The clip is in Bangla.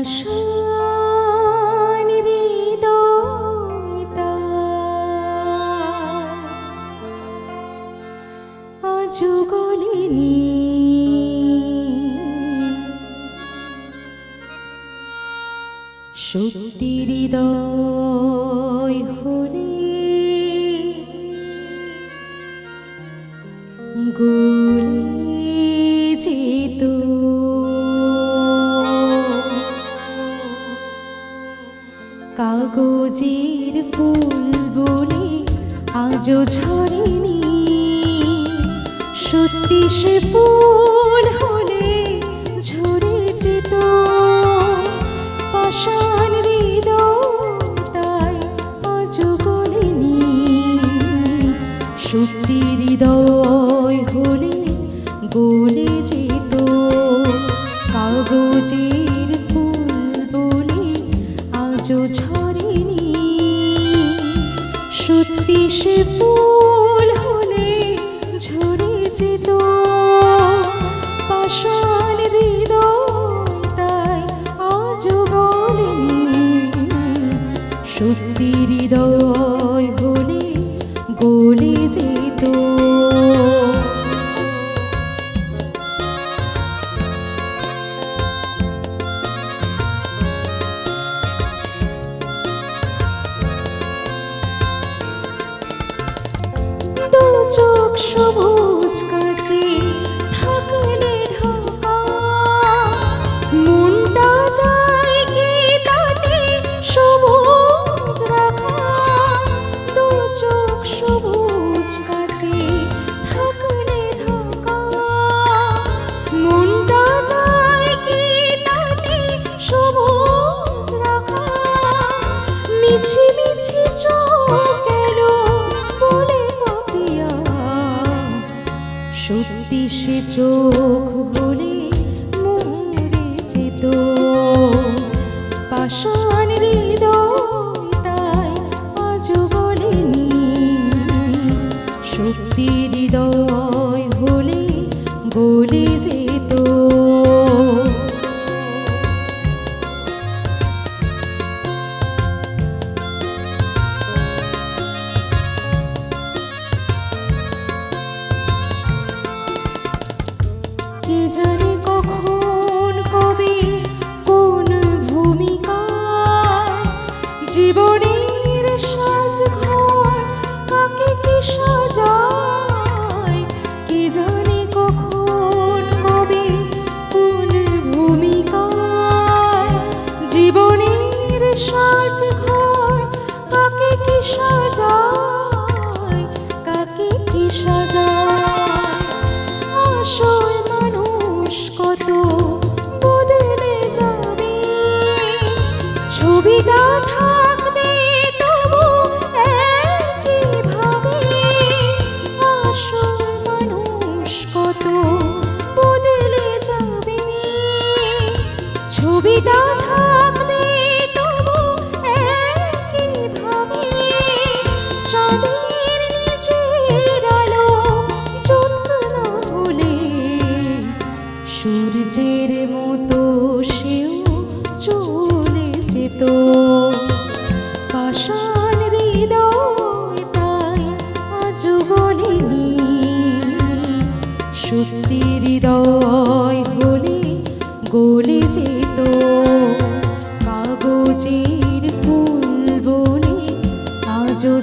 পাষাণ হৃদয় আজও গলেনি, সত্যি হৃদয় হলে গলে যেত। কাগজের ফুল বলে আজও ঝরেনি, সত্যি সে ফুল হলে ঝরে যেত। পাষাণ হৃদয় আজও গলেনি, সত্যি হৃদয় হলে গলে যেত। কাগজের ফুল বলে আজও ঝরেনি, সত্যি সে ফুল হলে ঝরে যেত। পাষাণ হৃদয় আজও গলেনি, সত্যি হৃদয় হলে গলে যেত। দু চোখ সবুজ কাছে থাকলে ঢাকা, মনটা যায় কি তাতে সবুজ রাখা। দু চোখ সবুজ কাছে থাকলে ঢাকা, মনটা যায় কি তাতে সবুজ রাখা। মিছি মিছি চোখ এলো বলে পাপিয়া, সত্যি সে চোখ বলে মরে যেত। পাষাণ হৃদয় আজও গলেনি, সত্যি হৃদয় হলে গলে যেত। কে জানে কখন কবে কোন ভূমিকায় জীবনের সাজঘর কাকে কি সাজায়। কে জানে কখন কবে কোন ভূমিকায় জীবনের সাজঘর কাকে কি সাজায়, কাকে কি সাজায়। আসল মানুষ কত বদলে যাবে, ছবিটা থাকবে তবু একইভাবে। আসল মানুষ কত বদলে যাবে, ছবিটা থাকবে তবু একইভাবে। চাঁদের নিচের আলো জ্যোৎস্না হলে সূর্যের মতো সেও চলে যেত। পাষাণ হৃদয় আজও গলেনি, সত্যি হৃদয় হলে গলে যেত। কাগজের ফুল বলে আজও